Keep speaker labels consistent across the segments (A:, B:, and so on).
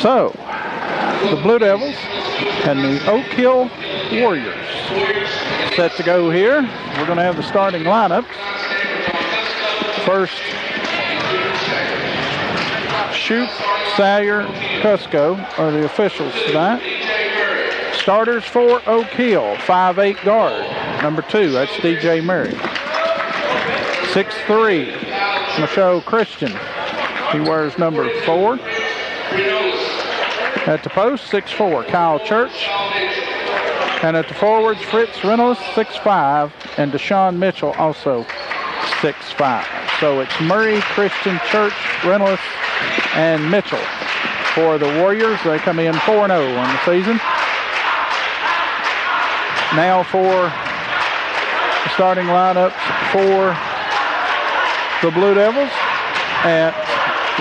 A: So, the Blue Devils and the Oak Hill Warriors set to go here. We're going to have the starting lineups. First, Shoup, Salyer, Cusco are the officials tonight. Starters for Oak Hill, 5'8" guard, number 2, that's DJ Murray. 6'3", Michaud Christian, he wears number 4. At the post, 6'4", Kyle Church. And at the forwards, Fritz Reynolds, 6'5", and Deshaun Mitchell, also 6'5". So it's Murray, Christian, Church, Reynolds, and Mitchell for the Warriors. They come in 4-0 on the season. Now for the starting lineups for the Blue Devils. At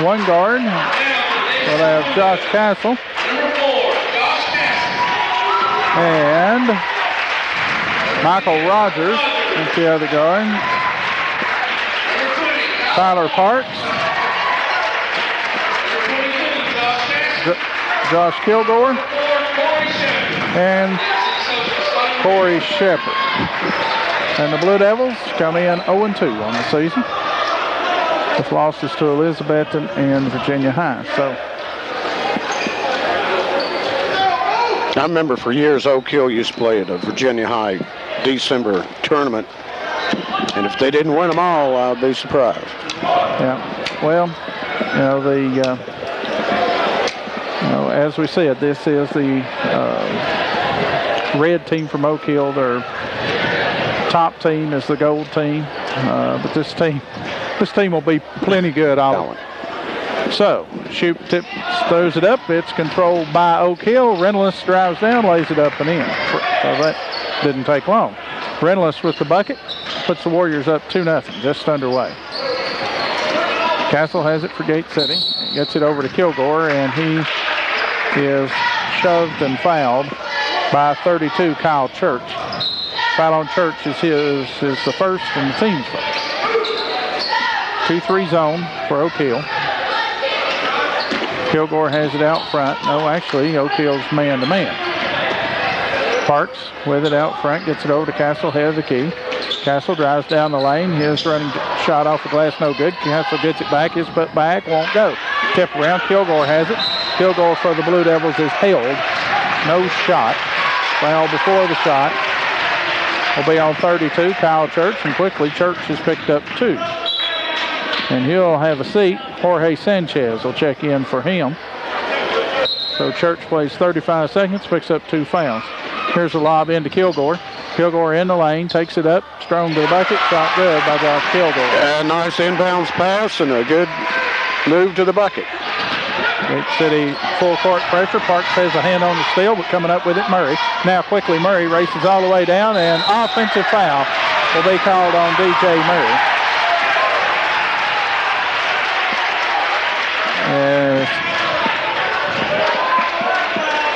A: 1 guard, we'll have Josh Castle. And Michael Rogers at the other guard. Tyler Parks. Josh Kilgore. And Corey Shepard. And the Blue Devils come in 0-2 on the season, with losses to Elizabethton and Virginia High. So
B: I remember for years Oak Hill used to play at a Virginia High December tournament, and if they didn't win them all, I'd be surprised.
A: Yeah, well, as we said, this is the red team from Oak Hill. Their top team is the gold team, but this team will be plenty good. So, Shoup throws it up. It's controlled by Oak Hill. Reynolds drives down, lays it up and in. So that didn't take long. Reynolds with the bucket puts the Warriors up 2-0, just underway. Castle has it for Gate City. Gets it over to Kilgore, and he is shoved and fouled by 32, Kyle Church. Foul on Church is the first and the team's first. 2-3 zone for Oak Hill. Kilgore has it out front. No, actually, Oak Hill's man-to-man. Parks with it out front, gets it over to Castle, head of the key. Castle drives down the lane. His running shot off the glass, no good. Castle gets it back. His put back, won't go. Tip around, Kilgore has it. Kilgore for the Blue Devils is held. No shot. Foul before the shot. Will be on 32, Kyle Church, and quickly Church has picked up 2. And he'll have a seat. Jorge Sanchez will check in for him. So Church plays 35 seconds, picks up 2 fouls. Here's a lob into Kilgore. Kilgore in the lane, takes it up, strong to the bucket, shot good by Josh Kilgore.
B: Nice inbounds pass and a good move to the bucket.
A: Gate City full court pressure. Parks has a hand on the steal, but coming up with it, Murray. Now quickly Murray races all the way down, and offensive foul will be called on DJ Murray.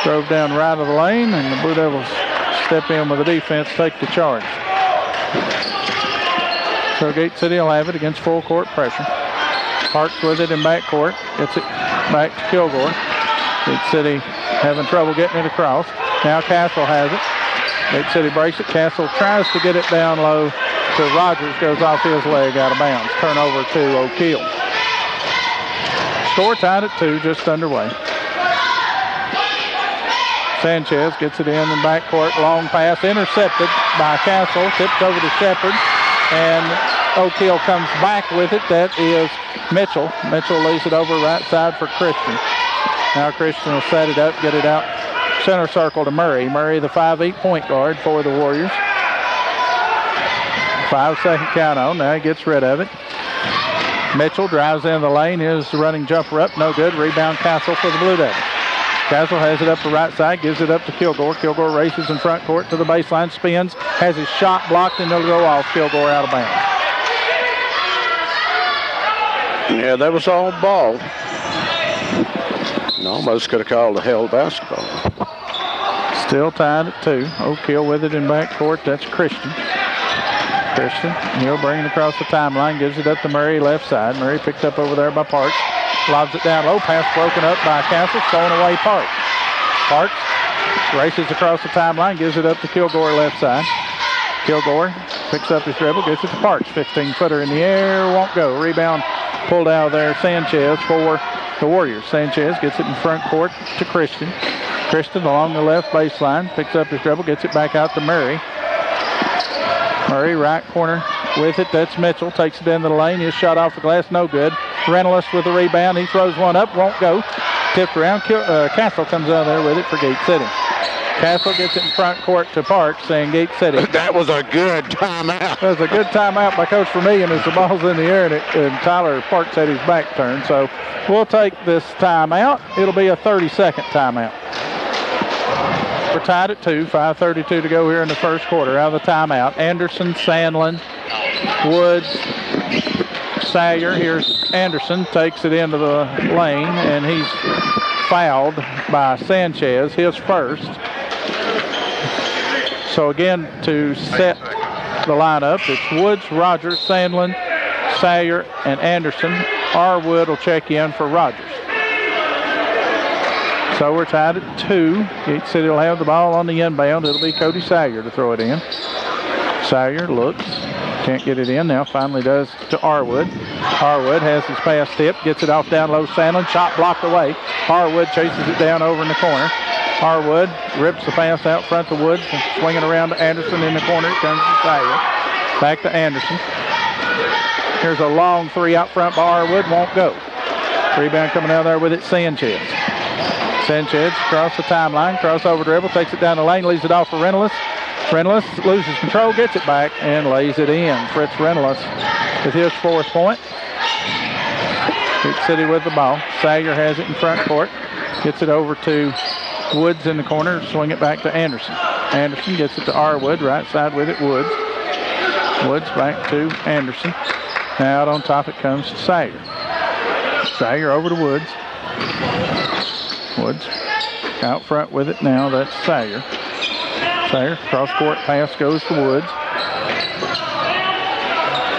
A: Drove down right of the lane, and the Blue Devils step in with the defense, take the charge. So Gate City will have it against full court pressure. Parks with it in backcourt, gets it back to Kilgore. Gate City having trouble getting it across. Now Castle has it. Gate City breaks it. Castle tries to get it down low to Rogers, goes off his leg out of bounds. Turnover to Oak Hill. Score tied at 2, just underway. Sanchez gets it in the backcourt. Long pass intercepted by Castle. Tipped over to Shepard. And Oak Hill comes back with it. That is Mitchell. Mitchell lays it over right side for Christian. Now Christian will set it up, get it out center circle to Murray. Murray, the 5'8" point guard for the Warriors. 5-second count on. Now he gets rid of it. Mitchell drives in the lane. His running jumper up. No good. Rebound Castle for the Blue Devils. Castle has it up the right side, gives it up to Kilgore. Kilgore races in front court to the baseline, spins, has his shot blocked, and it'll go off. Kilgore out of bounds.
B: Yeah, that was all ball. And almost could have called a held basketball.
A: Still tied at 2. Oak Hill with it in backcourt. That's Christian. He'll bring it across the timeline, gives it up to Murray left side. Murray picked up over there by Parks. lobs it down low. Pass broken up by Castle, stolen away Parks. Parks races across the timeline, gives it up to Kilgore left side. Kilgore picks up his dribble, gets it to Parks. 15-footer in the air, won't go. Rebound pulled out of there, Sanchez for the Warriors. Sanchez gets it in front court to Christian. Christian along the left baseline, picks up his dribble, gets it back out to Murray. Murray, right corner with it. That's Mitchell. Takes it into the lane. His shot off the glass, no good. Reynolds with the rebound. He throws one up, won't go. Tipped around. Castle comes out there with it for Gate City. Castle gets it in front court to Parks, saying Gate City.
B: That was a good timeout.
A: That was a good timeout by Coach Vermillion as the ball's in the air and Tyler Parks had his back turned. So we'll take this timeout. It'll be a 30-second timeout. We're tied at 2, 5:32 to go here in the first quarter. Out of the timeout, Anderson, Sandlin, Woods, Sayer. Here's Anderson, takes it into the lane, and he's fouled by Sanchez, his first. So again, to set the lineup, it's Woods, Rogers, Sandlin, Sayer, and Anderson. Arwood will check in for Rogers. So we're tied at 2. Gate City will have the ball on the inbound. It'll be Cody Sayer to throw it in. Sayer looks, can't get it in now. Finally does to Arwood. Arwood has his pass tipped, gets it off down low. Sandlin, shot blocked away. Arwood chases it down over in the corner. Arwood rips the pass out front to Woods and swinging around to Anderson in the corner. It comes to Sayer. Back to Anderson. Here's a long three out front by Arwood, won't go. Rebound coming out there with it, Sanchez. Sanchez across the timeline, crossover dribble, takes it down the lane, leaves it off for Reynolds. Reynolds loses control, gets it back, and lays it in. Fritz Reynolds with his 4th point. Gate City with the ball. Sayer has it in front court. Gets it over to Woods in the corner, swing it back to Anderson. Anderson gets it to Arwood, right side with it, Woods. Woods back to Anderson. Now out on top it comes to Sayer. Sayer over to Woods. Woods out front with it now, that's Sayer. Sayer, cross-court pass goes to Woods.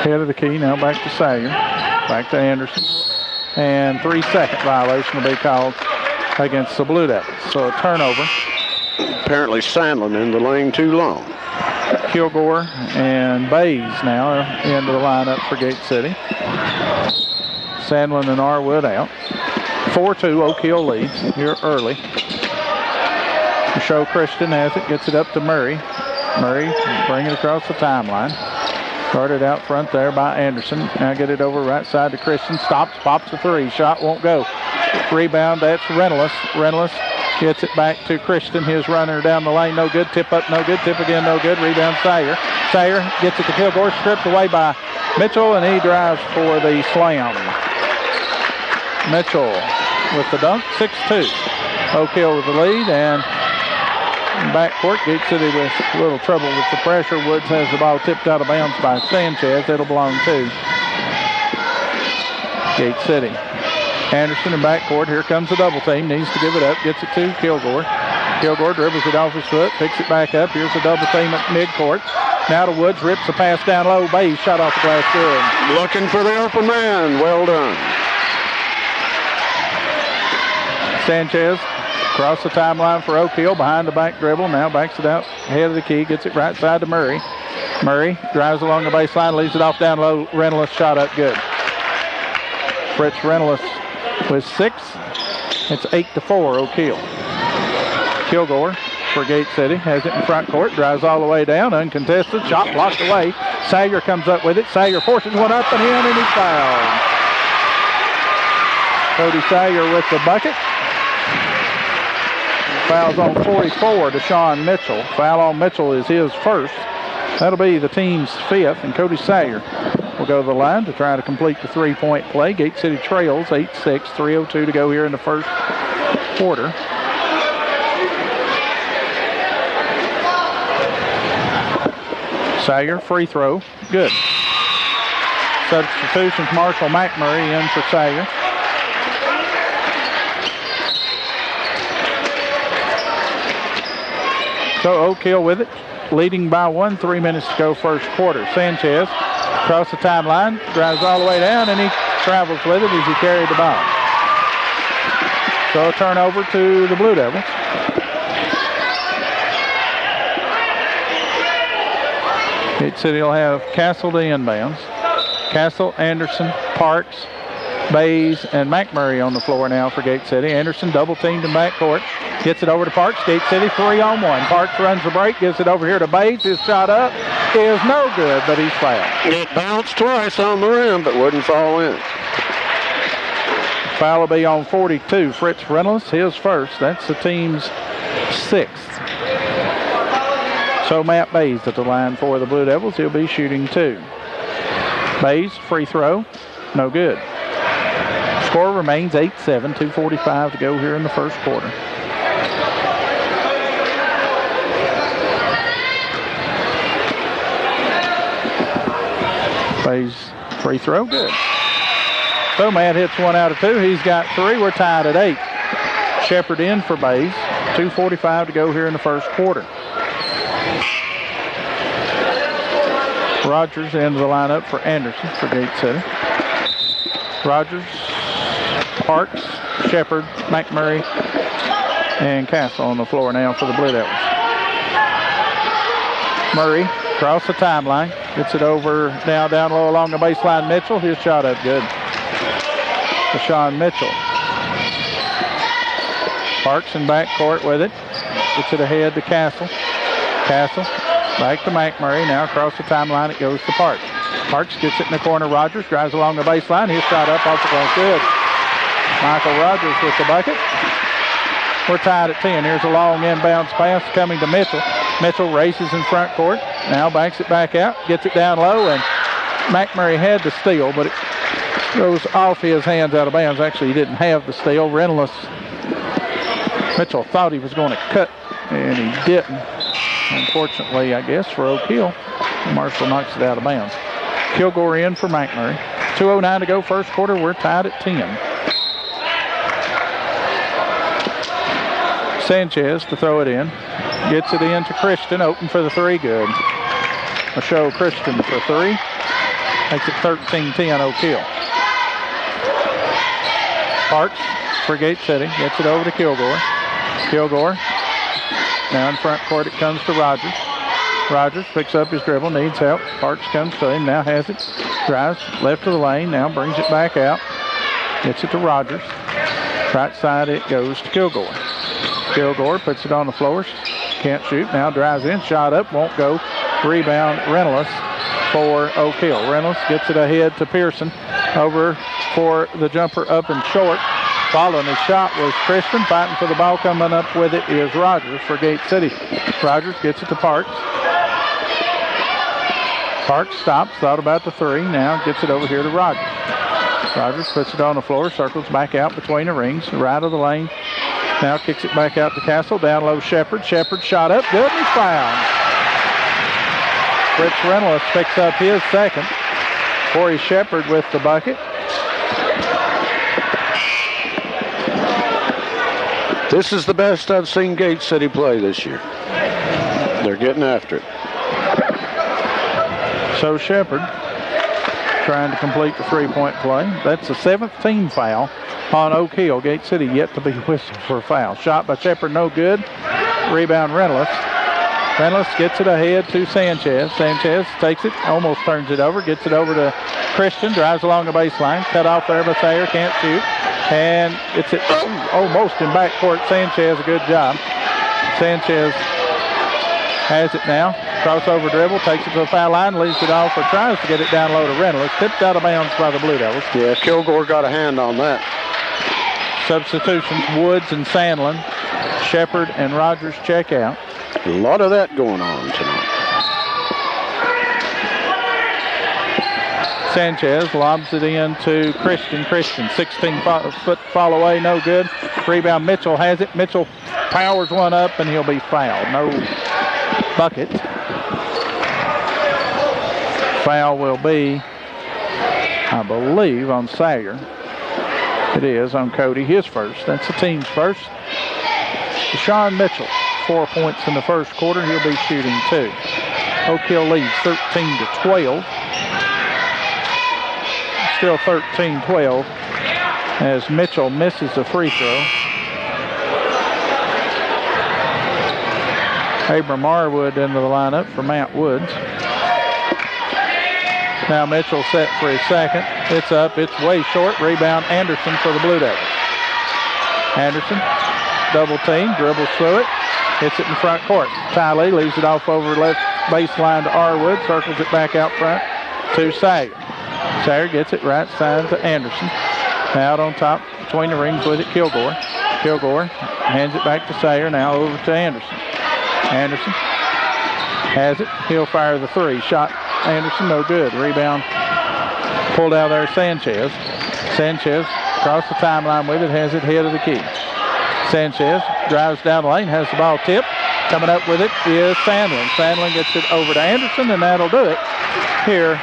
A: Head of the key, now back to Sayer. Back to Anderson. And 3-second violation will be called against the Blue Devils. So a turnover.
B: Apparently Sandlin in the lane too long.
A: Kilgore and Bays now into the lineup for Gate City. Sandlin and Arwood out. 4-2, Oak Hill leads here early. Show Christian has it, gets it up to Murray. Murray bring it across the timeline. Started out front there by Anderson. Now get it over right side to Christian. Stops, pops a three. Shot won't go. Rebound, that's Reynolds. Reynolds gets it back to Christian. His runner down the lane, no good. Tip up, no good. Tip again, no good. Rebound, Sayer. Sayer gets it to Kilgore. Stripped away by Mitchell, and he drives for the slam. Mitchell with the dunk, 6-2. Oak Hill with the lead, and backcourt, Gate City with a little trouble with the pressure. Woods has the ball tipped out of bounds by Sanchez. It'll belong to Gate City. Anderson in backcourt. Here comes the double team. Needs to give it up. Gets it to Kilgore. Kilgore dribbles it off his foot. Picks it back up. Here's a double team at midcourt. Now to Woods. Rips the pass down low. Bays shot off the glass. Good.
B: Looking for the open man. Well done.
A: Sanchez across the timeline for Oak Hill, behind the back dribble. Now backs it out, head of the key, gets it right side to Murray. Murray drives along the baseline, leaves it off down low. Reynolds shot up good. Fritz Reynolds with 6. It's 8-4 Oak Hill. Kilgore for Gate City has it in front court, drives all the way down, uncontested, shot blocked away. Sayer comes up with it. Sayer forces one up and in, and he's fouled. Cody Sayer with the bucket. Fouls on 44 to Sean Mitchell. Foul on Mitchell is his first. That'll be the team's 5th, and Cody Sayer will go to the line to try to complete the 3-point play. Gate City trails 8-6, 3:02 to go here in the first quarter. Sayer, free throw, good. Substitutions, Marshall McMurray in for Sayer. So Oak Hill with it, leading by 1, 3 minutes to go first quarter. Sanchez across the timeline, drives all the way down, and he travels with it as he carried the ball. So a turnover to the Blue Devils. Gate City will have Castle to inbounds. Castle, Anderson, Parks, Bays, and McMurray on the floor now for Gate City. Anderson double teamed in backcourt. Gets it over to Parks. Gate City 3-on-1. Parks runs the break, gives it over here to Bays. His shot up is no good, but he's fouled.
B: It bounced twice on the rim, but wouldn't fall in.
A: Foul will be on 42. Fritz Reynolds, his first. That's the team's 6th. So Matt Bays at the line for the Blue Devils. He'll be shooting 2. Bays, free throw, no good. Score remains 8-7, 2:45 to go here in the first quarter. Bays, free throw, good. So Matt hits 1 out of 2. He's got 3. We're tied at 8. Shepard in for Bays. 2:45 to go here in the first quarter. Rogers into the lineup for Anderson for Gate City. Rogers, Parks, Shepard, McMurray, and Castle on the floor now for the Blue Devils. Murray across the timeline. Gets it over now down low along the baseline. Mitchell. His shot up good. Deshaun Mitchell. Parks in backcourt with it. Gets it ahead to Castle. Castle. Back to McMurray. Now across the timeline it goes to Parks. Parks gets it in the corner. Rogers drives along the baseline. His shot up off the glass. Good. Michael Rogers with the bucket. We're tied at 10. Here's a long inbounds pass coming to Mitchell. Mitchell races in front court. Now backs it back out. Gets it down low, and McMurray had the steal, but it goes off his hands out of bounds. Actually, he didn't have the steal. Reynolds. Mitchell thought he was going to cut, and he didn't. Unfortunately, I guess, for Oak Hill, Marshall knocks it out of bounds. Kilgore in for McMurray. 2:09 to go first quarter. We're tied at 10. Sanchez to throw it in. Gets it in to Christian. Open for the 3. Good. A show Christian for 3. Makes it 13-10 Oak Hill. Parks for Gate City. Gets it over to Kilgore. Kilgore. Now in front court it comes to Rogers. Rogers picks up his dribble, needs help. Parks comes to him, now has it. Drives left of the lane, now brings it back out. Gets it to Rogers. Right side it goes to Kilgore. Kilgore puts it on the floor. Can't shoot, now drives in, shot up, won't go. Rebound Reynolds for Oak Hill. Reynolds gets it ahead to Pearson. Over for the jumper up and short. Following his shot was Christian. Fighting for the ball. Coming up with it is Rogers for Gate City. Rogers gets it to Parks. Parks stops. Thought about the 3. Now gets it over here to Rogers. Rogers puts it on the floor. Circles back out between the rings. Right of the lane. Now kicks it back out to Castle. Down low Shepard. Shepard shot up. Good and fouled. Fritz Reynolds picks up his 2nd. Corey Shepard with the bucket.
B: This is the best I've seen Gate City play this year. They're getting after it.
A: So Shepard trying to complete the 3-point play. That's the 7th team foul on Oak Hill. Gate City yet to be whistled for a foul. Shot by Shepard, no good. Rebound Reynolds. Reynolds gets it ahead to Sanchez. Sanchez takes it, almost turns it over, gets it over to Christian, drives along the baseline. Cut off there by Sayer, can't shoot. And it's almost in backcourt. Sanchez, a good job. Sanchez has it now. Crossover dribble, takes it to the foul line, leaves it off, or tries to get it down low to Reynolds. Tipped out of bounds by the Blue Devils.
B: Yeah, Kilgore got a hand on that.
A: Substitutions, Woods and Sandlin. Shepard and Rogers check out.
B: A lot of that going on tonight.
A: Sanchez lobs it in to Christian. Christian, 16-foot fall away, no good. Rebound, Mitchell has it. Mitchell powers one up, and he'll be fouled. No bucket. Foul will be, I believe, on Sayer. It is on Cody, his first. That's the team's first. Deshaun Mitchell, 4 points in the first quarter. He'll be shooting 2. Oak Hill leads 13-12. Still 13-12 as Mitchell misses a free throw. Abram Arwood into the lineup for Matt Woods. Now Mitchell set for his second. It's up. It's way short. Rebound Anderson for the Blue Devils. Anderson, double team, dribbles through it. Hits it in front court. Ty Lee leaves it off over left baseline to Arwood. Circles it back out front to Sayer. Sayer gets it right side to Anderson. Out on top between the rings with it, Kilgore. Kilgore hands it back to Sayer. Now over to Anderson. Anderson has it. He'll fire the three. Shot Anderson, no good. Rebound pulled out there, Sanchez. Sanchez across the timeline with it, has it head of the key. Sanchez drives down the lane, has the ball tipped. Coming up with it is Sandlin. Sandlin gets it over to Anderson, and that'll do it here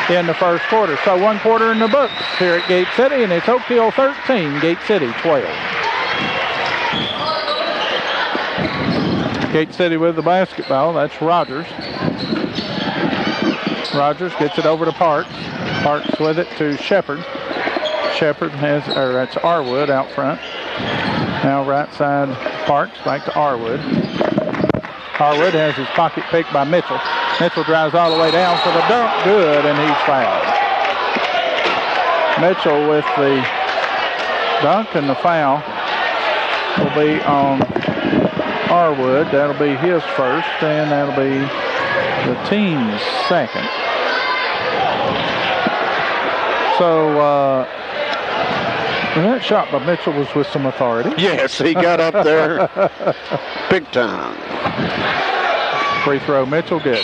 A: in the first quarter. So 1 quarter in the books here at Gate City, and it's Oak Hill 13, Gate City 12. Gate City with the basketball. That's Rogers. Rogers gets it over to Parks. Parks with it to Shepard. Shepard has, or that's Arwood out front. Now right side Parks, back to Arwood. Arwood has his pocket picked by Mitchell. Mitchell drives all the way down for the dunk. Good, and he's fouled. Mitchell with the dunk, and the foul will be on Arwood. That'll be his first, and that'll be the team's second. So that shot by Mitchell was with some authority.
B: Yes, he got up there big time.
A: Free throw, Mitchell, good.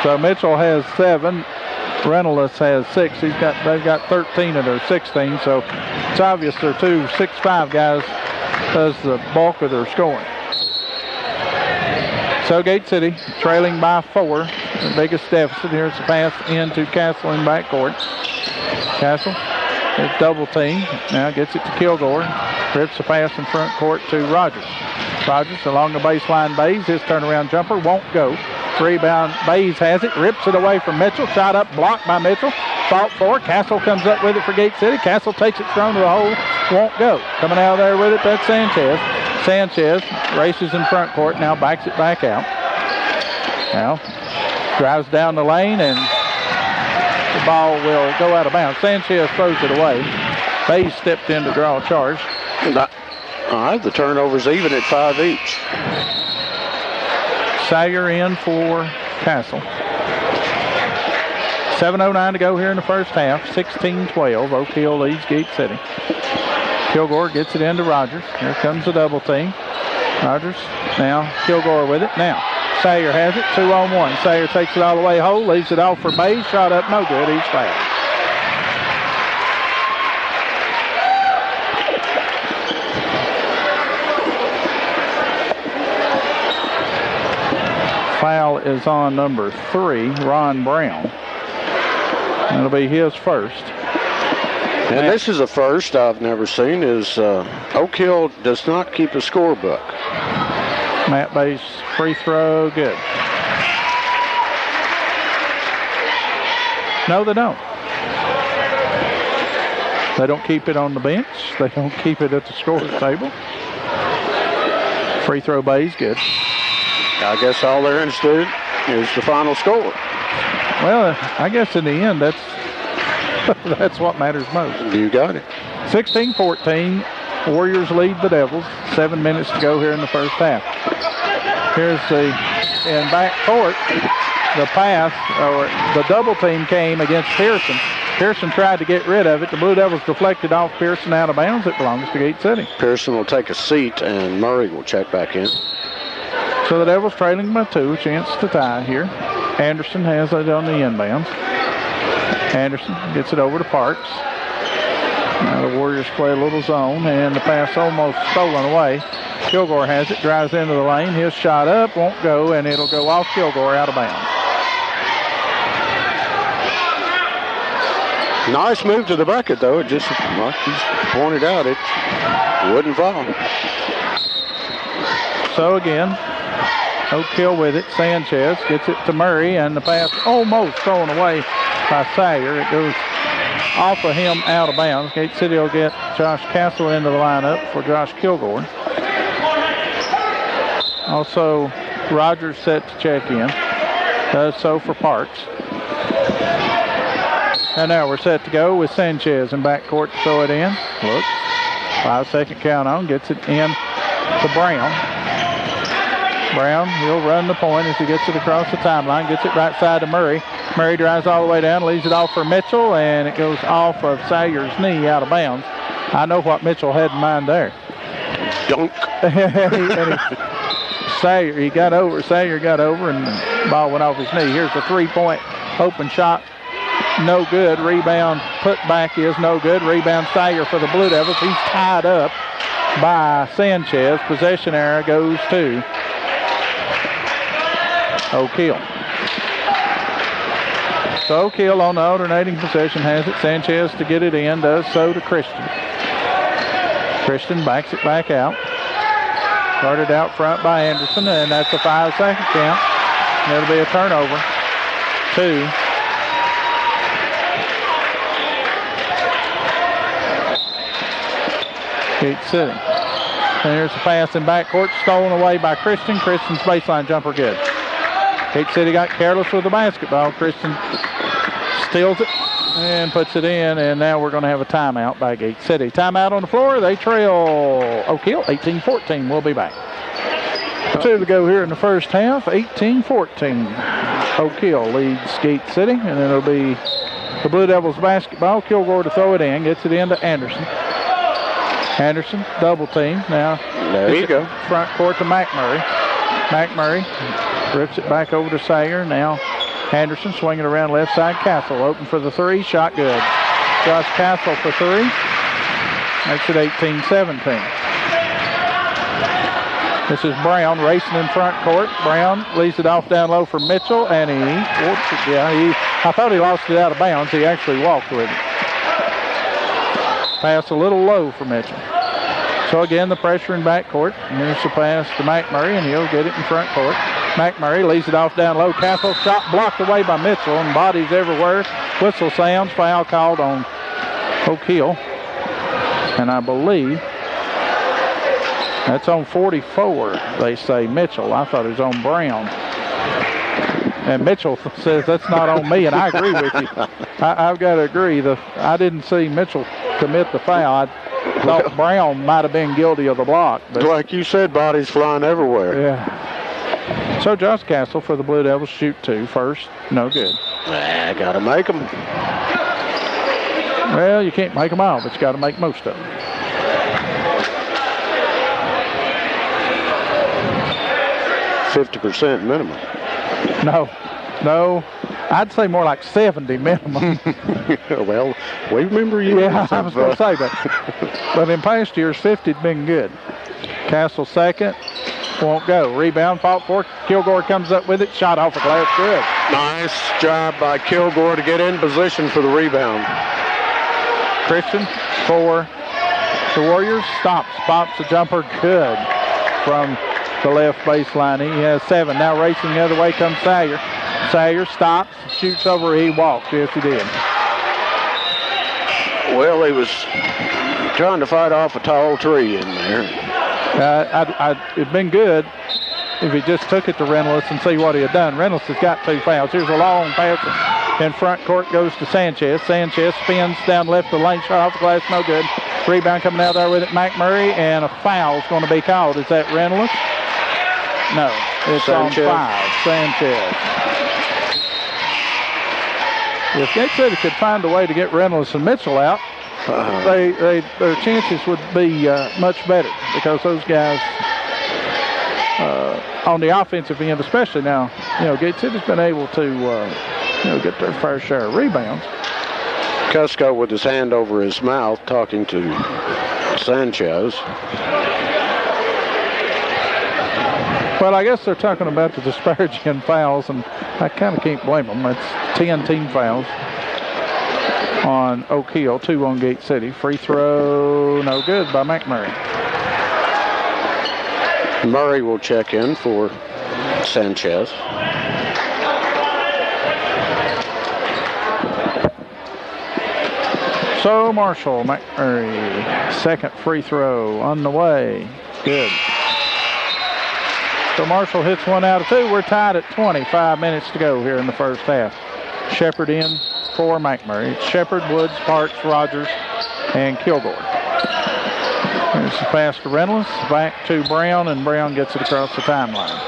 A: So Mitchell has 7. Reynolds has 6. They've got 13 of their 16. So it's obvious their 2 6'5" guys does the bulk of their scoring. So Gate City trailing by 4. The biggest deficit. Here's the pass into Castle in backcourt. Castle is double team. Now gets it to Kilgore. Rips the pass in front court to Rogers. Rogers along the baseline. Bays. His turnaround jumper won't go. Rebound. Bays has it. Rips it away from Mitchell. Shot up. Blocked by Mitchell. Fought for. Castle comes up with it for Gate City. Castle takes it thrown to the hole. Won't go. Coming out of there with it, that's Sanchez. Sanchez races in front court. Now backs it back out. Now drives down the lane, and the ball will go out of bounds. Sanchez throws it away. Bays stepped in to draw a charge.
B: All right, the turnover's even at 5 each.
A: Sayer in for Castle. 7:09 to go here in the first half. 16-12. Oak Hill leads Gate City. Kilgore gets it into Rogers. Here comes the double team. Rogers now Kilgore with it. Now Sayer has it. 2-on-1. Sayer takes it all the way home. Leaves it off for Bays. Shot up. No good. He's fouled. Foul is on number 3, Ron Brown. It'll be his first.
B: And this is a first I've never seen, is Oak Hill does not keep a scorebook.
A: Matt Bays free throw, good. No, they don't. They don't keep it on the bench. They don't keep it at the scorer's table. Free throw, Bays, good.
B: I guess all they're interested in is the final score.
A: Well, I guess in the end, that's that's what matters most.
B: You got it.
A: 16-14. Warriors lead the Devils. 7 minutes to go here in the first half. Here's in back court, the pass, or the double team came against Pearson. Pearson tried to get rid of it. The Blue Devils deflected off Pearson out of bounds. It belongs to Gate City.
B: Pearson will take a seat, and Murray will check back in.
A: So the Devils trailing by 2, chance to tie here. Anderson has it on the inbounds. Anderson gets it over to Parks. Now the Warriors play a little zone, and the pass almost stolen away. Kilgore has it, drives into the lane. His shot up, won't go, and it'll go off Kilgore out of bounds.
B: Nice move to the bucket, though. It just, like he's pointed out, it wouldn't fall.
A: So again, Oak Hill with it. Sanchez gets it to Murray, and the pass almost thrown away by Sayer. It goes off of him out of bounds. Gate City will get Josh Castle into the lineup for Josh Kilgore. Also, Rogers set to check in. Does so for Parks. And now we're set to go with Sanchez in backcourt to throw it in. Looks. 5-second count on. Gets it in to Brown. Brown, he'll run the point as he gets it across the timeline. Gets it right side to Murray. Murray drives all the way down, leaves it off for Mitchell, and it goes off of Salyer's knee out of bounds. I know what Mitchell had in mind there.
B: Dunk.
A: Salyer got over, and the ball went off his knee. Here's the three-point open shot. No good. Rebound put back is no good. Rebound Salyer for the Blue Devils. He's tied up by Sanchez. Possession error goes to Oak Hill. So Oak Hill on the alternating possession has it. Sanchez to get it in, does so to Christian. Christian backs it back out. Started out front by Anderson, and that's a 5-second count. And it'll be a turnover. 2. Gate City. And here's the pass in backcourt, stolen away by Christian. Christian's baseline jumper good. Gate City got careless with the basketball. Christian steals it and puts it in, and now we're going to have a timeout by Gate City. Timeout on the floor. They trail Oak Hill 18-14. We'll be back. 2 to go here in the first half. 18-14. Oak Hill leads Gate City, and it'll be the Blue Devils basketball. Kilgore to throw it in. Gets it into Anderson. Anderson, double team. Now,
B: there you go.
A: Front court to McMurray. McMurray rips it back over to Sayer. Now, Anderson swinging around left side. Castle open for the three. Shot good. Josh Castle for 3. Makes it 18-17. This is Brown racing in front court. Brown leaves it off down low for Mitchell, and I thought he lost it out of bounds. He actually walked with it. Pass a little low for Mitchell. So again, the pressure in backcourt. Here's the pass to McMurray, and he'll get it in front court. McMurray leaves it off down low. Castle shot blocked away by Mitchell, and bodies everywhere. Whistle sounds. Foul called on Oak Hill. And I believe that's on 44, they say, Mitchell. I thought it was on Brown. And Mitchell says that's not on me, and I agree with you. I've got to agree. I didn't see Mitchell commit the foul. I thought Brown might have been guilty of the block. But
B: like you said, bodies flying everywhere.
A: Yeah. So Josh Castle for the Blue Devils shoot 2 first. No good.
B: Got to make them.
A: Well, you can't make them all, but you got to make most of them.
B: %50 minimum.
A: No. I'd say more like 70 minimum.
B: Well, we remember you.
A: Yeah, I was going to say that. But in past years, 50 had been good. Castle second. Won't go. Rebound fought for. Kilgore comes up with it. Shot off the glass. Good.
B: Nice job by Kilgore to get in position for the rebound.
A: Christian for the Warriors. Pops the jumper. Good from the left baseline. He has 7. Now racing the other way comes Salyer. Salyer stops, shoots over, he walks. Yes, he did.
B: Well, he was trying to fight off a tall tree in there.
A: It'd been good if he just took it to Reynolds and see what he had done. Reynolds has got 2 fouls. Here's a long pass in front court, goes to Sanchez. Sanchez spins down left of the lane, shot off the glass, no good. Rebound coming out there with it, McMurray, and a foul is going to be called. Is that Reynolds? No, it's Sanchez. On 5. Sanchez. If Gate City could find a way to get Reynolds and Mitchell out, their chances would be much better, because those guys on the offensive end, especially now, Gate City's been able to get their fair share of rebounds.
B: Cusco with his hand over his mouth talking to Sanchez.
A: Well, I guess they're talking about the disparaging fouls, and I kind of can't blame them. It's 10 team fouls on Oak Hill, 2 on Gate City. Free throw, no good by McMurray.
B: Murray will check in for Sanchez.
A: So Marshall McMurray, second free throw on the way. Good. So Marshall hits one out of two. We're tied at 20. 5 minutes to go here in the first half. Shepherd in for McMurray. It's Shepherd, Woods, Parks, Rogers, and Kilgore. Here's the pass to Reynolds. Back to Brown, and Brown gets it across the timeline.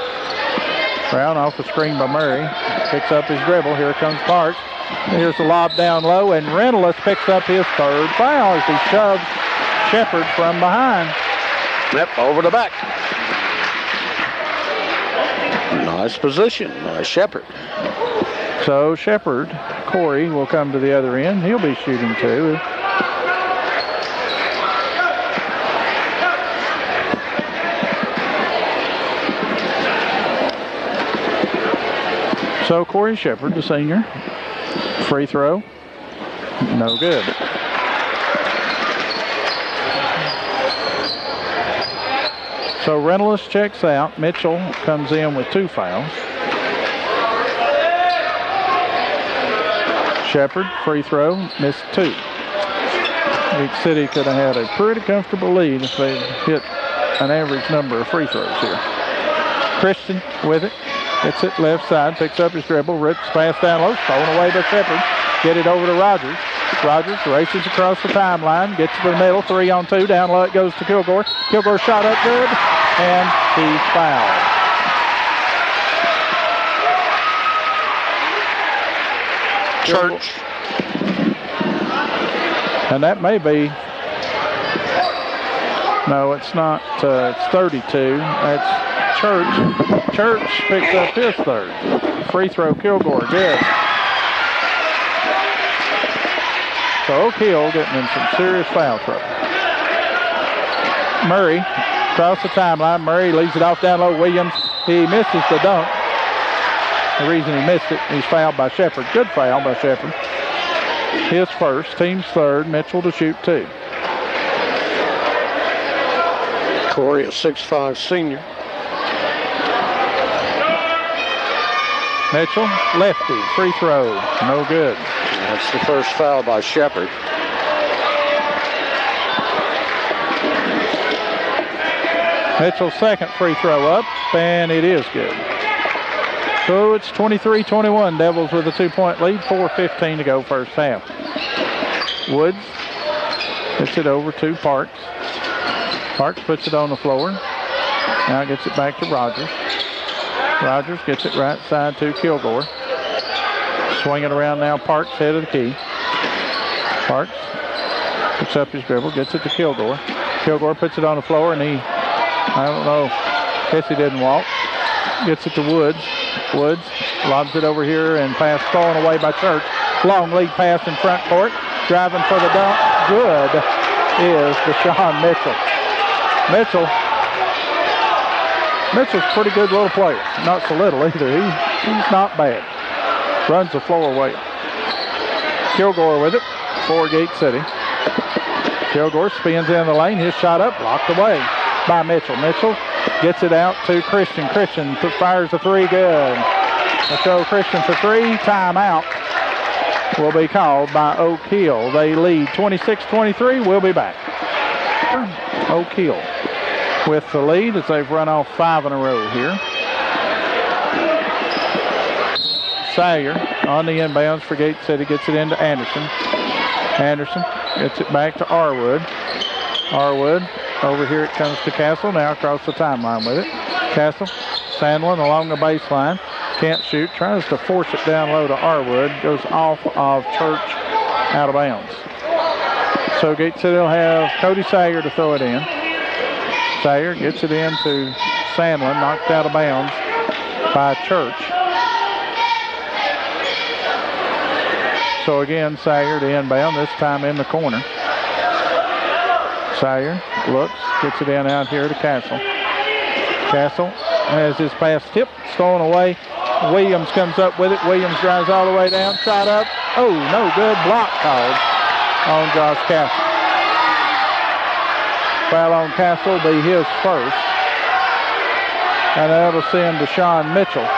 A: Brown off the screen by Murray. Picks up his dribble. Here comes Parks. Here's the lob down low, and Reynolds picks up his third foul as he shoves Shepherd from behind.
B: Yep, over the back. Nice position by Shepherd.
A: So Shepherd, Corey, will come to the other end. He'll be shooting too. So Corey Shepherd, the senior. Free throw. No good. So Reynolds checks out. Mitchell comes in with 2 fouls. Shepherd, free throw, missed 2. League City could have had a pretty comfortable lead if they hit an average number of free throws here. Christian with it. Gets it left side, picks up his dribble, rips pass down low, stolen away by Shepherd. Get it over to Rogers. Rogers races across the timeline, gets to the middle, 3-on-2, down low it goes to Kilgore. Kilgore shot up good, and he's fouled.
B: Church.
A: And that may be, no, it's not, it's 32. That's Church. Church picks up his third. Free throw, Kilgore, good. So Oak Hill getting in some serious foul trouble. Murray across the timeline. Murray leaves it off down low. Williams, he misses the dunk. The reason he missed it, he's fouled by Shepherd. Good foul by Shepherd. His first, team's third. Mitchell to shoot 2.
B: Corey, a 6'5" senior.
A: Mitchell, lefty, free throw, no good.
B: That's the first foul by Shepherd.
A: Mitchell's second free throw up, and it is good. So it's 23-21. Devils with a 2-point lead, 4:15 to go first half. Woods gets it over to Parks. Parks puts it on the floor. Now gets it back to Rogers. Rogers gets it right side to Kilgore. Swinging around now, Parks, head of the key. Parks picks up his dribble, gets it to Kilgore. Kilgore puts it on the floor, and he, I don't know, guess he didn't walk. Gets it to Woods. Woods lobs it over here, and pass stolen away by Church. Long lead pass in front court. Driving for the dunk. Good is Deshaun Mitchell. Mitchell's a pretty good little player. Not so little either. He's not bad. Runs the floor well. Kilgore with it for Gate City. Kilgore spins in the lane. His shot up, blocked away by Mitchell. Mitchell gets it out to Christian. Christian fires a 3, good. So Christian for 3, timeout will be called by Oak Hill. They lead 26-23. We'll be back. Oak Hill with the lead as they've run off 5 in a row here. Sawyer on the inbounds for Gate City, gets it into Anderson. Anderson gets it back to Arwood. Arwood, over here it comes to Castle, now across the timeline with it. Castle, Sandlin along the baseline, can't shoot, tries to force it down low to Arwood, goes off of Church, out of bounds. So Gate City will have Cody Sawyer to throw it in. Sawyer gets it in to Sandlin, knocked out of bounds by Church. So again, Sawyer to inbound, this time in the corner. Sawyer looks, gets it in out here to Castle. Castle has his pass tipped, stolen away. Williams comes up with it. Williams drives all the way down, shot up. Oh, no good. Block called on Josh Castle. Foul on Castle will be his first. And that'll send Deshaun Mitchell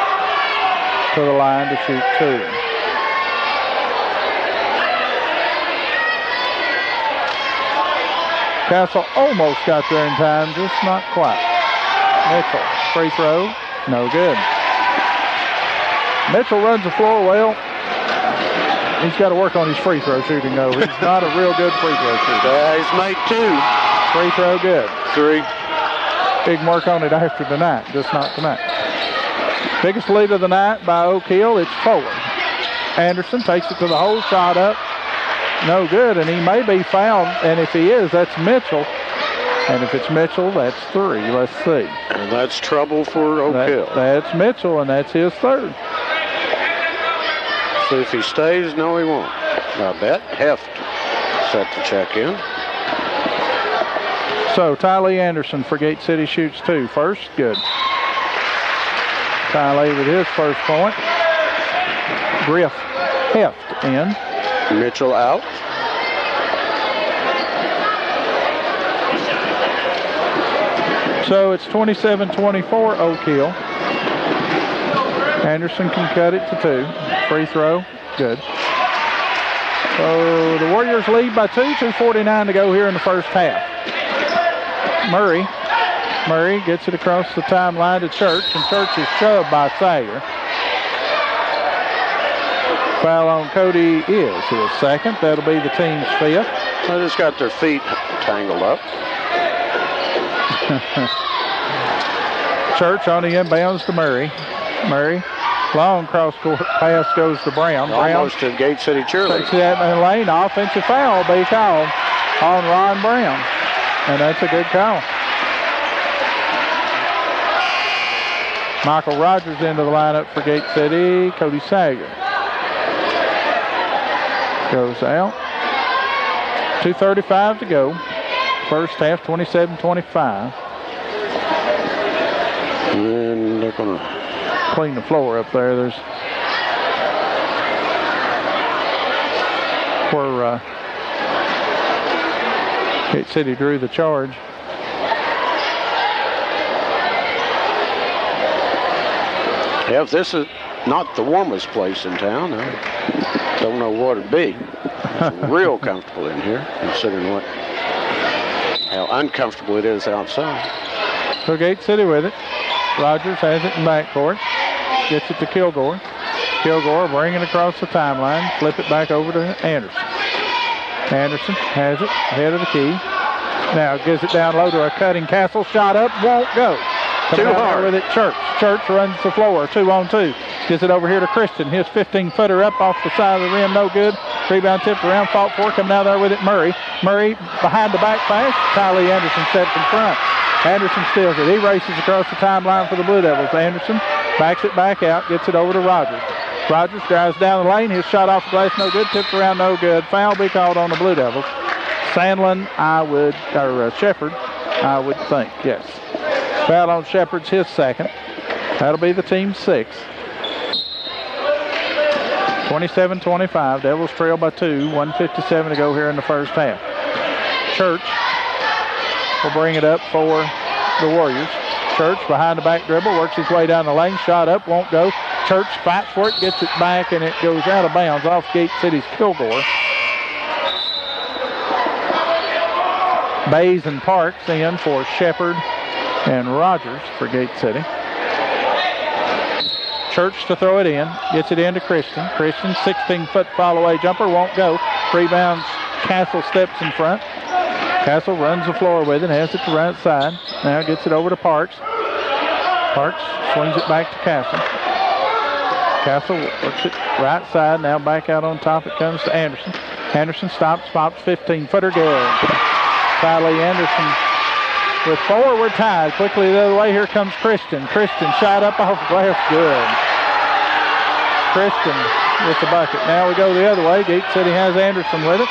A: to the line to shoot 2. Castle almost got there in time, just not quite. Mitchell, free throw, no good. Mitchell runs the floor well. He's got to work on his free throw shooting, though. He's not a real good free throw shooter.
B: He's made 2.
A: Free throw good.
B: 3.
A: Big work on it after tonight, just not tonight. Biggest lead of the night by Oak Hill, it's 4. Anderson takes it to the hole, shot up, no good, and he may be fouled, and if he is, that's Mitchell. And if it's Mitchell, that's 3. Let's see.
B: And that's trouble for Oak Hill.
A: That's Mitchell, and that's his 3rd.
B: See if he stays. No, he won't. I bet Heft set to check in.
A: So Tylee Anderson for Gate City shoots 2. First, good. Tylee with his first point. Griff Heft in.
B: Mitchell out.
A: So it's 27-24 Oak Hill. Anderson can cut it to 2. Free throw, good. So the Warriors lead by 2, 2:49 to go here in the first half. Murray gets it across the timeline to Church, and Church is shoved by Sager. Foul on Cody is his 2nd. That'll be the team's 5th.
B: They just got their feet tangled up.
A: Church on the inbounds to Murray. Murray, long cross-court pass goes to Brown.
B: Almost to Gate City cheerleader.
A: Takes that in the lane. Offensive foul be called on Ron Brown. And that's a good call. Michael Rogers into the lineup for Gate City. Cody Sager goes out. 2:35 to go. First half, 27-25.
B: And they're going to
A: clean the floor up there. There's where Gate City drew the charge.
B: Yeah, if this is not the warmest place in town, I don't know what it'd be. It's real comfortable in here, considering how uncomfortable it is outside.
A: So Gate City with it. Rogers has it in backcourt. Gets it to Kilgore. Kilgore bringing it across the timeline. Flip it back over to Anderson. Anderson has it ahead of the key. Now gives it down low to a cutting Castle. Shot up, won't go. Coming out there with it, Church. Church runs the floor, 2-on-2. Gives it over here to Christian. His 15-footer up off the side of the rim, no good. Rebound tipped around, fought for. Coming out there with it, Murray. Murray behind the back pass. Tylee Anderson set in front. Anderson steals it. He races across the timeline for the Blue Devils. Anderson backs it back out, gets it over to Rogers. Rogers drives down the lane. His shot off the glass, no good. Tipped around, no good. Foul be called on the Blue Devils. Sandlin, Shepard, I would think, yes. Foul on Shepard's his 2nd. That'll be the team's 6th. 27-25. Devils trail by 2. 1:57 to go here in the first half. Church will bring it up for the Warriors. Church behind the back dribble, works his way down the lane. Shot up, won't go. Church fights for it, gets it back, and it goes out of bounds off Gate City's Kilgore. Bays and Parks in for Shepard and Rogers for Gate City. Church to throw it in. Gets it into Christian. Christian, 16-foot fall-away jumper. Won't go. Rebounds. Castle steps in front. Castle runs the floor with it. Has it to right side. Now gets it over to Parks. Parks swings it back to Castle. Castle works it right side. Now back out on top. It comes to Anderson. Anderson stops. Pops 15-footer. Good. Tylee Anderson with 4. We're tied. Quickly the other way. Here comes Christian. Christian shot up off the glass. Good. Christian with the bucket. Now we go the other way. Gate City has Anderson with it.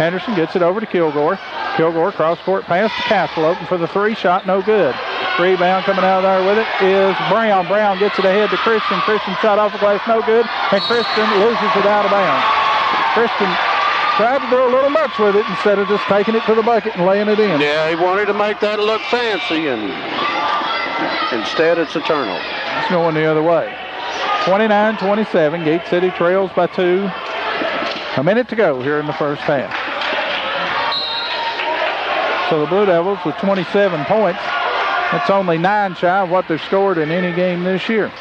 A: Anderson gets it over to Kilgore. Kilgore cross-court pass to Castle. Open for the 3 shot. No good. Rebound coming out of there with it is Brown. Brown gets it ahead to Christian. Christian shot off the glass. No good. And Christian loses it out of bounds. Christian tried to do a little much with it instead of just taking it to the bucket and laying it in.
B: Yeah, he wanted to make that look fancy, and instead it's a turnover.
A: It's going the other way. 29-27. Gate City trails by 2. A minute to go here in the first half. So the Blue Devils with 27 points That's only 9 shy of what they've scored in any game this year.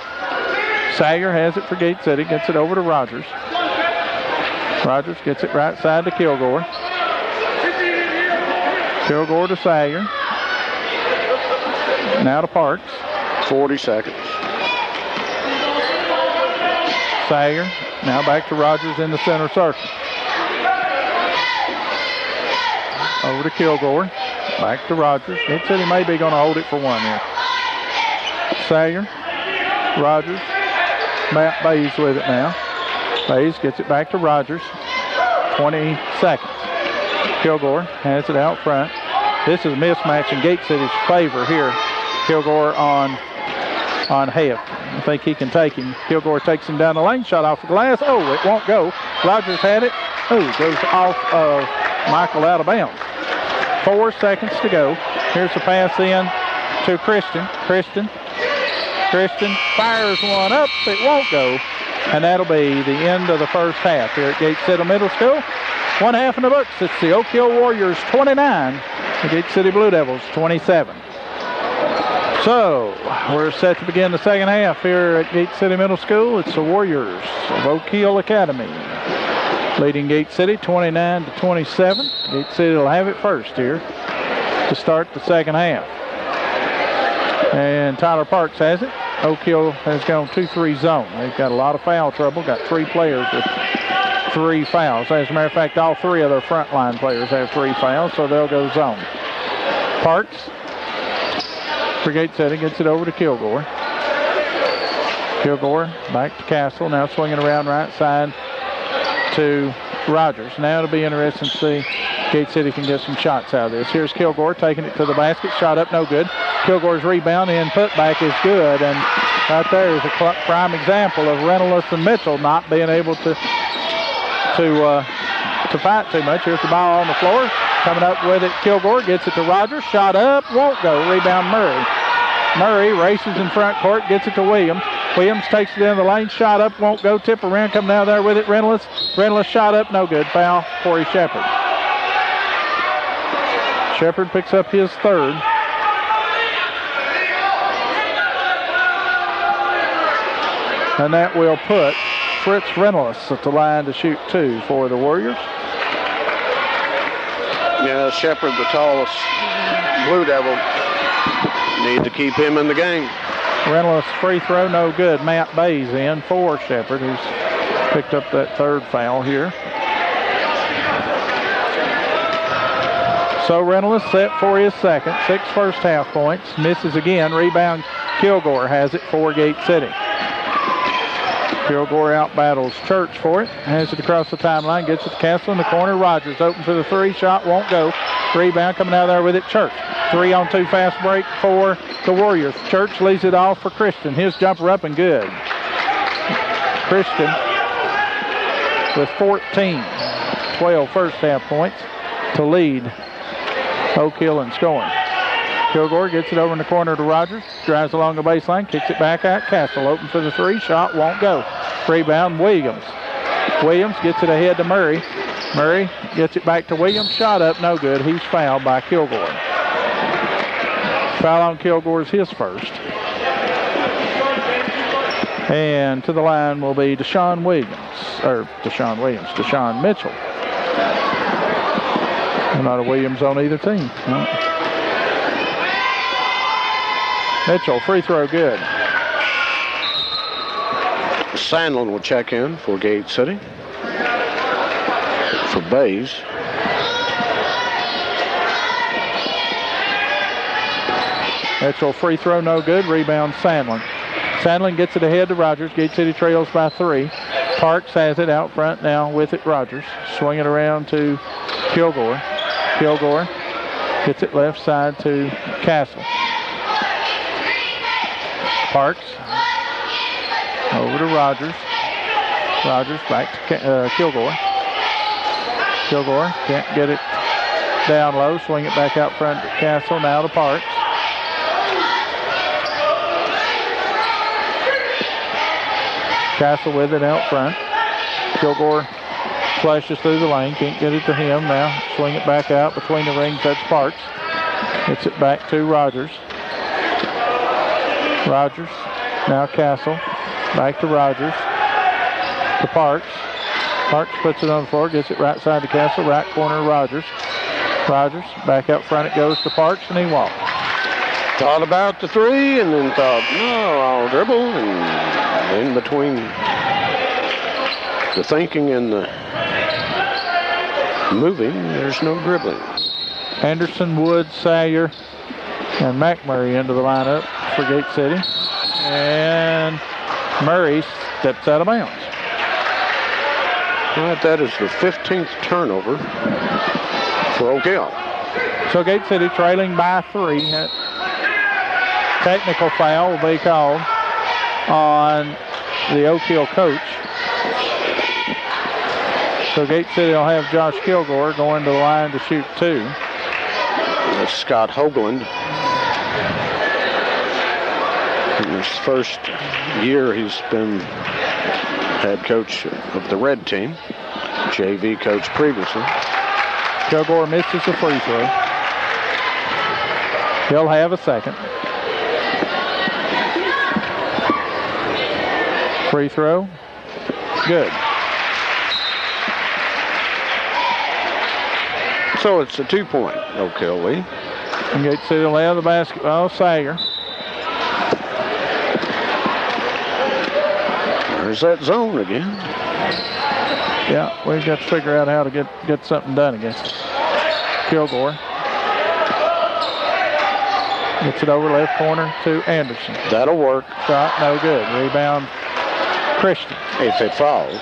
A: Sager has it for Gate City, gets it over to Rogers. Rogers gets it right side to Kilgore. Kilgore to Sager. Now to Parks.
B: 40 seconds.
A: Sager now back to Rogers in the center circle. Over to Kilgore. Back to Rogers. Gate City may be going to hold it for 1 here. Sager. Rogers. Matt Bays with it now. Bays gets it back to Rogers. 20 seconds. Kilgore has it out front. This is a mismatch in Gate City's favor here. Kilgore on Heft. I think he can take him. Kilgore takes him down the lane. Shot off the glass. Oh, it won't go. Rogers had it. Oh, goes off of Michael out of bounds. 4 seconds to go. Here's the pass in to Christian. Christian fires one up. It won't go. And that'll be the end of the first half here at Gate City Middle School. 1 half in the books. It's the Oak Hill Warriors 29, the Gate City Blue Devils 27. So we're set to begin the second half here at Gate City Middle School. It's the Warriors of Oak Hill Academy leading Gate City 29-27. Gate City will have it first here to start the second half. And Tyler Parks has it. Oak Hill has gone 2-3 zone. They've got a lot of foul trouble. Got 3 players with 3 fouls. As a matter of fact, all 3 of their frontline players have 3 fouls, so they'll go zone. Parks for Gate City gets it over to Kilgore. Kilgore back to Castle. Now swinging around right side to Rogers. Now it'll be interesting to see Gate City can get some shots out of this. Here's Kilgore taking it to the basket. Shot up, no good. Kilgore's rebound and putback is good. And right there is a prime example of Reynolds and Mitchell not being able to fight too much. Here's the ball on the floor. Coming up with it, Kilgore gets it to Rogers. Shot up, won't go. Rebound Murray. Murray races in front court, gets it to Williams. Williams takes it in the lane. Shot up, won't go. Tip around, coming down there with it. Reynolds. Reynolds shot up, no good. Foul, Corey Shepard. Shepard picks up his 3rd. And that will put Fritz Reynolds at the line to shoot 2 for the Warriors.
B: Yeah, Shepard, the tallest Blue Devil. Need to keep him in the game.
A: Reynolds free throw, no good. Matt Bays in for Shepard, who's picked up that 3rd foul here. So Reynolds set for his 2nd. 6 first half points. Misses again. Rebound, Kilgore has it for Gate City. Kilgore out battles Church for it. Has it across the timeline. Gets it to Castle in the corner. Rogers open for the 3. Shot won't go. Rebound coming out there with it. Church. 3-on-2 fast break for the Warriors. Church leads it off for Christian. His jumper up and good. Christian with 14. 12 first half points to lead Oak Hill in scoring. Kilgore gets it over in the corner to Rogers. Drives along the baseline. Kicks it back out. Castle open for the 3. Shot won't go. Rebound Williams. Williams gets it ahead to Murray. Murray gets it back to Williams. Shot up, no good. He's fouled by Kilgore. Foul on Kilgore is his 1st. And to the line will be Deshaun Mitchell. Not a Williams on either team. No. Mitchell, free throw good.
B: Sandlin will check in for Gate City. For Bays.
A: Mitchell, free throw, no good. Rebound, Sandlin. Sandlin gets it ahead to Rogers. Gate City trails by 3. Parks has it out front now with it. Rogers. Swing it around to Kilgore. Kilgore gets it left side to Castle. Parks over to Rogers. Rogers back to Kilgore. Kilgore can't get it down low. Swing it back out front to Castle. Now to Parks. Castle with it out front. Kilgore flashes through the lane. Can't get it to him. Now swing it back out between the rings. That's Parks. Gets it back to Rogers. Rogers. Now Castle. Back to Rogers. To Parks. Parks puts it on the floor. Gets it right side to Castle. Right corner Rogers. Rogers. Back out front it goes to Parks, and he walks.
B: Thought about the three and then thought, no, I'll dribble. And in between the thinking and the moving, there's no dribbling.
A: Anderson, Wood, Sayer, and McMurray into the lineup for Gate City. And Murray steps out of bounds.
B: All right, that is the 15th turnover for Oak Hill.
A: So Gate City trailing by 3. Technical foul will be called on the Oak Hill coach. So Gate City will have Josh Kilgore going to the line to shoot 2.
B: That's Scott Hoagland. In his first year, he's been head coach of the red team, JV coach previously.
A: Kilgore misses the free throw. He'll have a second. Free throw. Good.
B: So it's a 2-point Oak Hill lead.
A: And Gate City will have the basketball. Sager.
B: There's that zone again.
A: Yeah, we've got to figure out how to get something done again. Kilgore. Gets it over left corner to Anderson.
B: That'll work.
A: Shot, no good. Rebound, Christian.
B: If it falls.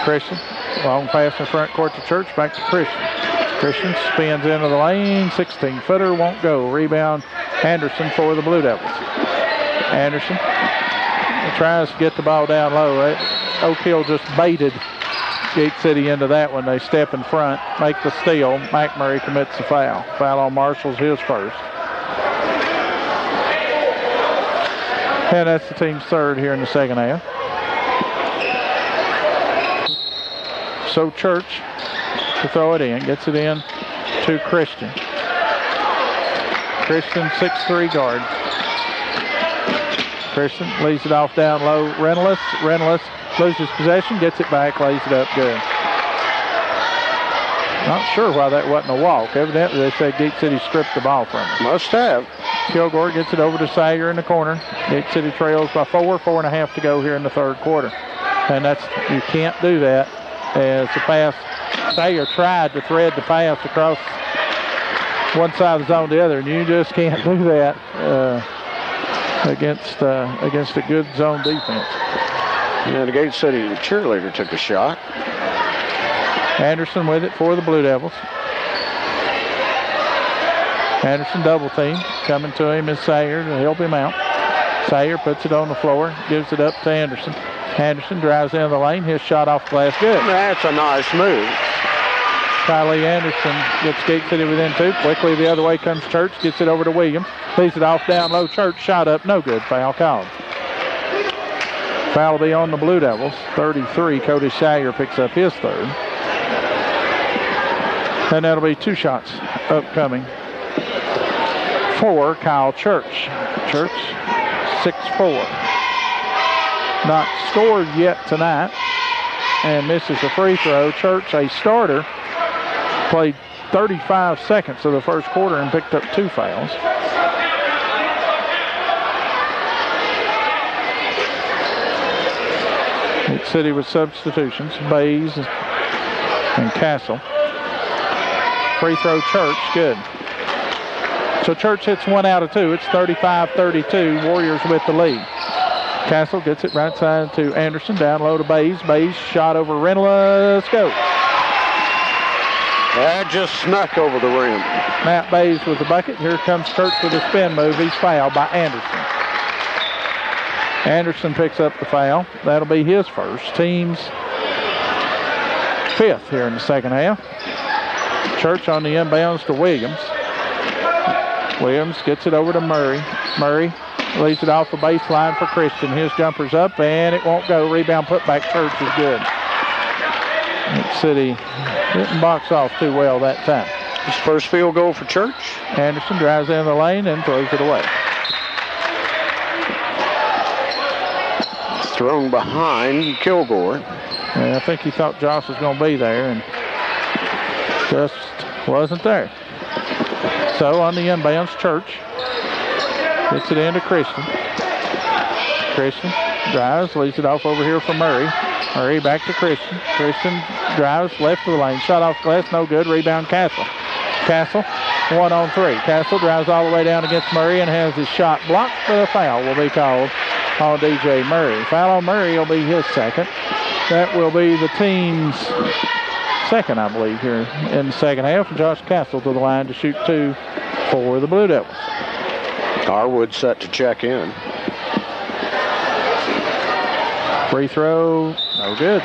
A: Christian, long pass in front court to Church, back to Christian. Christian spins into the lane, 16-footer, won't go. Rebound, Anderson for the Blue Devils. Anderson tries to get the ball down low. Oak Hill just baited Gate City into that one. They step in front, make the steal. McMurray commits the foul. Foul on Marshall's his first. And that's the team's third here in the second half. So Church to throw it in, gets it in to Christian. Christian, 6'3" guard. Christian leaves it off down low. Reynolds loses possession, gets it back, lays it up good. Not sure why that wasn't a walk. Evidently they said Gate City stripped the ball from him.
B: Must have.
A: Kilgore gets it over to Sager in the corner. Gate City trails by 4.5 to go here in the third quarter. And you can't do that as the pass. Sager tried to thread the pass across one side of the zone to the other, and you just can't do that against a good zone defense.
B: And the Gate City cheerleader took a shot.
A: Anderson with it for the Blue Devils. Anderson double team. Coming to him is Sayer to help him out. Sayer puts it on the floor, gives it up to Anderson. Anderson drives into the lane. His shot off the glass. Good.
B: That's a nice move.
A: Kylie Anderson gets Gate City within 2. Quickly the other way comes Church. Gets it over to Williams. Leaves it off down low. Church shot up. No good. Foul called. Foul will be on the Blue Devils. 33. Cody Sayer picks up his third. And that'll be 2 shots upcoming for Kyle Church. Church, 6'4". Not scored yet tonight and misses the free throw. Church, a starter, played 35 seconds of the first quarter and picked up 2 fouls. Gate City with substitutions, Bays and Castle. Free throw Church, good. So Church hits 1 out of 2. It's 35-32. Warriors with the lead. Castle gets it right side to Anderson. Down low to Bays. Bays shot over Reynolds. Go.
B: That just snuck over the rim.
A: Matt Bays with the bucket. Here comes Church with a spin move. He's fouled by Anderson. Anderson picks up the foul. That'll be his first. Team's 5th here in the second half. Church on the inbounds to Williams. Williams gets it over to Murray. Murray leaves it off the baseline for Christian. His jumper's up, and it won't go. Rebound put back. Church is good. Gate City didn't box off too well that time.
B: His first field goal for Church.
A: Anderson drives in the lane and throws it away.
B: thrown behind Kilgore.
A: Yeah, I think he thought Josh was going to be there and just wasn't there. So on the inbounds, Church gets it into Christian. Christian drives, leads it off over here for Murray. Murray back to Christian. Christian drives left of the lane. Shot off glass, no good. Rebound Castle. Castle, 1-on-3. Castle drives all the way down against Murray and has his shot blocked, but a foul will be called on DJ Murray. Foul on Murray will be his second. That will be the team's second, I believe, here in the second half. Josh Castle to the line to shoot 2 for the Blue Devils.
B: Arwood set to check in.
A: Free throw, no good.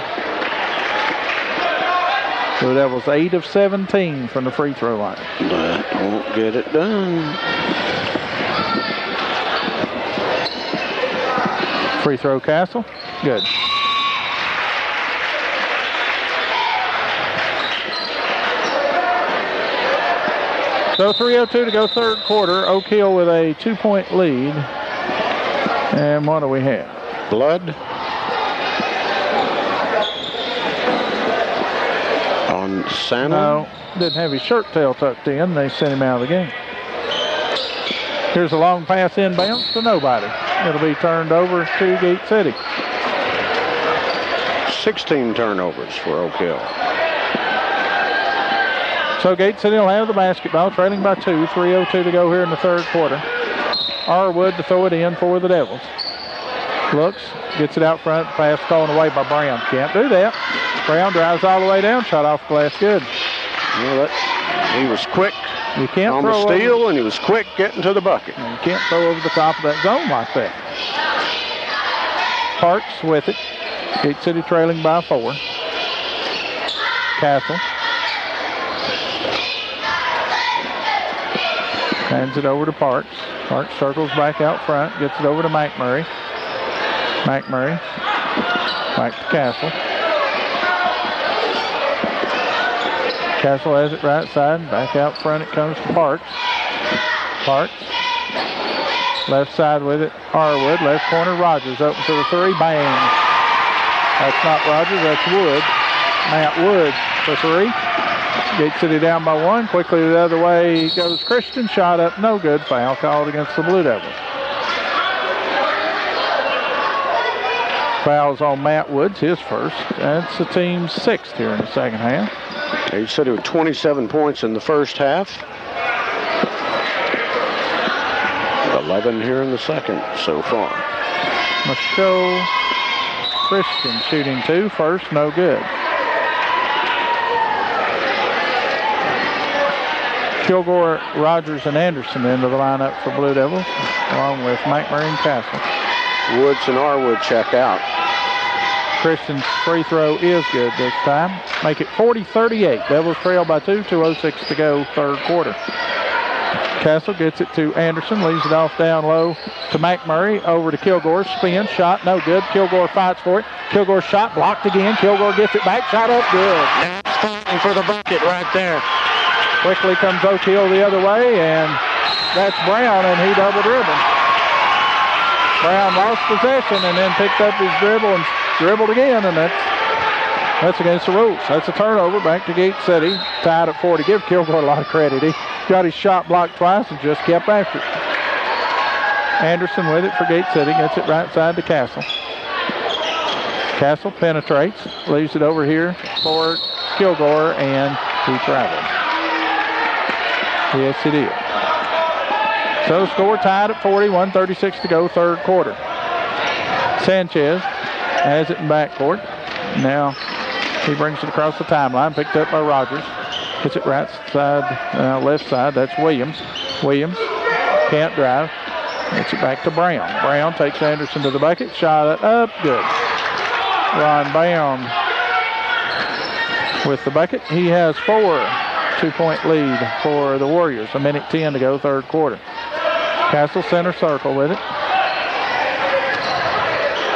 A: Blue Devils 8 of 17 from the free throw line.
B: That won't get it done.
A: Free throw, Castle, good. So 3:02 to go third quarter. Oak Hill with a 2-point lead. And what do we have?
B: Blood on Santa.
A: No, didn't have his shirt tail tucked in. They sent him out of the game. Here's a long pass inbounds to nobody. It'll be turned over to Gate City.
B: 16 turnovers for Oak Hill.
A: So Gate City will have the basketball, trailing by 2. 3:02 to go here in the third quarter. Arwood to throw it in for the Devils. Looks, gets it out front, pass stolen away by Brown. Can't do that. Brown drives all the way down, shot off glass, good.
B: Well, he was quick
A: You can't
B: on
A: throw
B: the steal,
A: over,
B: and he was quick getting to the bucket.
A: you can't throw over the top of that zone like that. Parks with it. Gate City trailing by 4. Castle. Hands it over to Parks. Parks circles back out front, gets it over to McMurray. McMurray back to Castle. Castle has it right side, back out front it comes to Parks. Parks, left side with it, Arwood, left corner, Rogers open to the 3, bang. That's not Rogers, that's Wood. Matt Wood for 3. Gate City down by 1. Quickly the other way goes Christian. Shot up, no good. Foul called against the Blue Devils. Fouls on Matt Woods, his first. That's the team's 6th here in the second half.
B: He said he had 27 points in the first half. 11 here in the second so far.
A: Michaud Christian shooting 2. First, no good. Kilgore, Rogers, and Anderson into the lineup for Blue Devils, along with McMurray and Castle.
B: Woods and Arwood check out.
A: Christian's free throw is good this time. Make it 40-38. Devils trail by 2. 2:06 to go third quarter. Castle gets it to Anderson, leaves it off down low to McMurray, over to Kilgore, spin, shot, no good. Kilgore fights for it. Kilgore shot blocked again. Kilgore gets it back, shot up, good.
B: Fighting for the bucket right there.
A: Quickly comes Oak Hill the other way, and that's Brown, and he double dribbled. Brown lost possession and then picked up his dribble and dribbled again, and that's against the rules. That's a turnover back to Gate City, tied at 40. Give Kilgore a lot of credit. He got his shot blocked twice and just kept after it. Anderson with it for Gate City, gets it right side to Castle. Castle penetrates, leaves it over here for Kilgore, and he travels. Yes, it is. So score tied at 40, 1:36 to go, third quarter. Sanchez has it in backcourt. Now he brings it across the timeline, picked up by Rogers. Hits it right side, left side, that's Williams. Williams can't drive. Hits it back to Brown. Brown takes Anderson to the bucket, shot it up, good. Ron Brown with the bucket. He has 4. 2-point lead for the Warriors. 1:10 to go, third quarter. Castle center circle with it.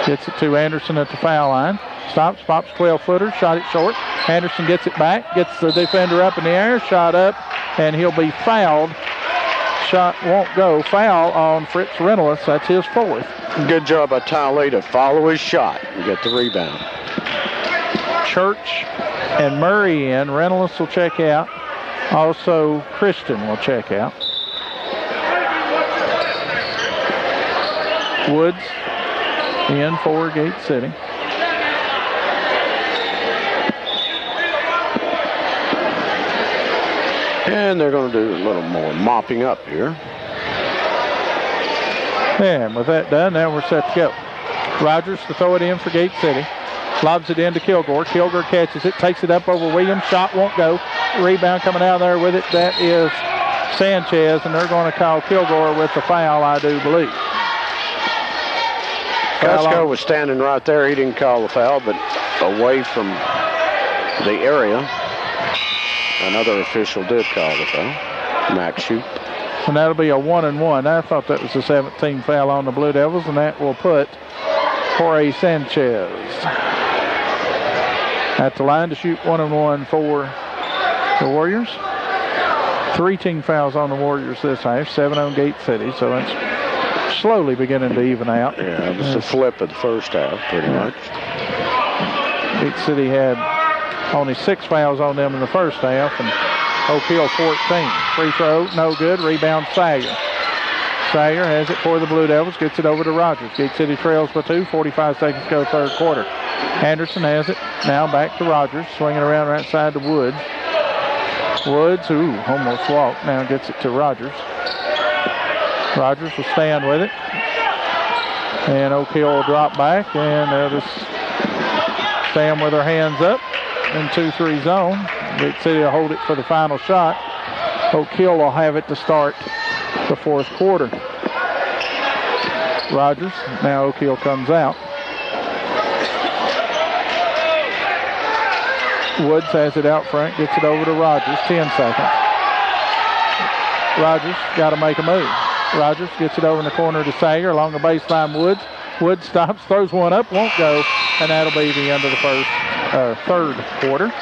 A: Gets it to Anderson at the foul line. Stops, pops 12-footer, shot it short. Anderson gets it back, gets the defender up in the air, shot up, and he'll be fouled shot won't go. Foul on Fritz Reynolds. That's his 4th.
B: Good job by Tyle to follow his shot and get the rebound.
A: Church and Murray in. Reynolds will check out. Also, Christian will check out. Woods in for Gate City.
B: And they're going to do a little more mopping up here.
A: And with that done, now we're set to go. Rogers to throw it in for Gate City. Lobs it into Kilgore. Kilgore catches it, takes it up over Williams. Shot won't go. Rebound coming out there with it. That is Sanchez, and they're going to call Kilgore with the foul, I do believe.
B: Cusco was standing right there. He didn't call the foul, but away from the area, another official did call the foul. Max Shoup.
A: And that'll be a 1-and-1. I thought that was a 17 foul on the Blue Devils, and that will put Jorge Sanchez at the line to shoot 1-and-1 for the Warriors. 3 team fouls on the Warriors this half, 7 on Gate City, so that's slowly beginning to even out.
B: Yeah, it was a flip of the first half, pretty much.
A: Gate City had only 6 fouls on them in the first half, and Oak Hill 14. Free throw, no good. Rebound, Sawyer. Sawyer has it for the Blue Devils, gets it over to Rogers. Gate City trails by 2, 45 seconds to go, third quarter. Anderson has it, now back to Rogers, swinging around right side to Woods. Woods, almost walked, now gets it to Rogers. Rogers will stand with it. And Oak Hill will drop back, and they'll just stand with their hands up in 2-3 zone. Gate City will hold it for the final shot. Oak Hill will have it to start the fourth quarter. Rogers, now Oak Hill comes out. Woods has it out front, gets it over to Rogers, 10 seconds. Rogers got to make a move. Rogers gets it over in the corner to Sager along the baseline. Woods stops, throws one up, won't go, and that'll be the end of the third quarter.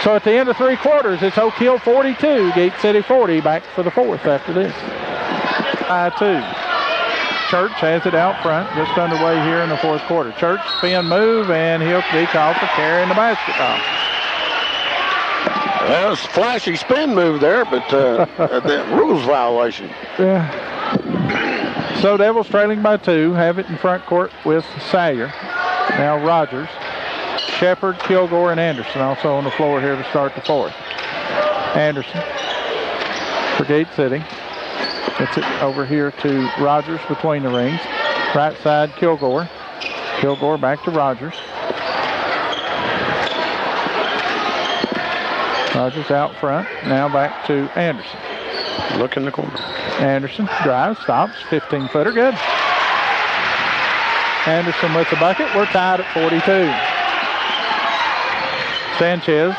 A: So at the end of 3 quarters, it's Oak Hill 42, Gate City 40. Back for the fourth after this. 5-2. Church has it out front, just underway here in the fourth quarter. Church spin move, and he'll be called for carrying the basketball.
B: Well, it's a flashy spin move there, but the rules violation.
A: Yeah. So Devils trailing by 2, have it in front court with Sawyer. Now Rogers, Shepard, Kilgore, and Anderson also on the floor here to start the fourth. Anderson for Gate City. Gets it over here to Rogers between the rings. Right side, Kilgore. Kilgore back to Rogers. Rogers out front. Now back to Anderson.
B: Look in the corner.
A: Anderson drives, stops, 15-footer, good. Anderson with the bucket. We're tied at 42. Sanchez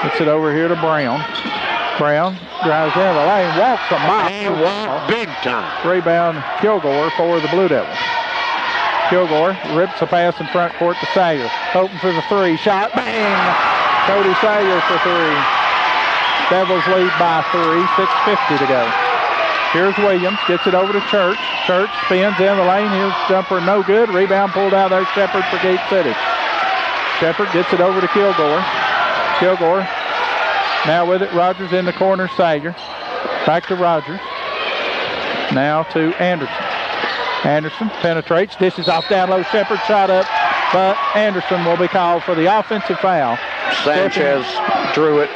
A: gets it over here to Brown. Brown drives down the lane, walks a mile.
B: He walked big time.
A: Rebound, Kilgore for the Blue Devils. Kilgore rips a pass in front court to Sawyer. Open for the 3. Shot, bang! Cody Sawyer for 3. Devils lead by 3, 6:50 to go. Here's Williams, gets it over to Church. Church spins in the lane. His jumper no good. Rebound pulled out there, Shepard for Gate City. Shepard gets it over to Kilgore. Kilgore now with it. Rogers in the corner, Sawyer. Back to Rogers. Now to Anderson. Anderson penetrates, dishes off down low. Shepard shot up, but Anderson will be called for the offensive foul.
B: Sanchez drew it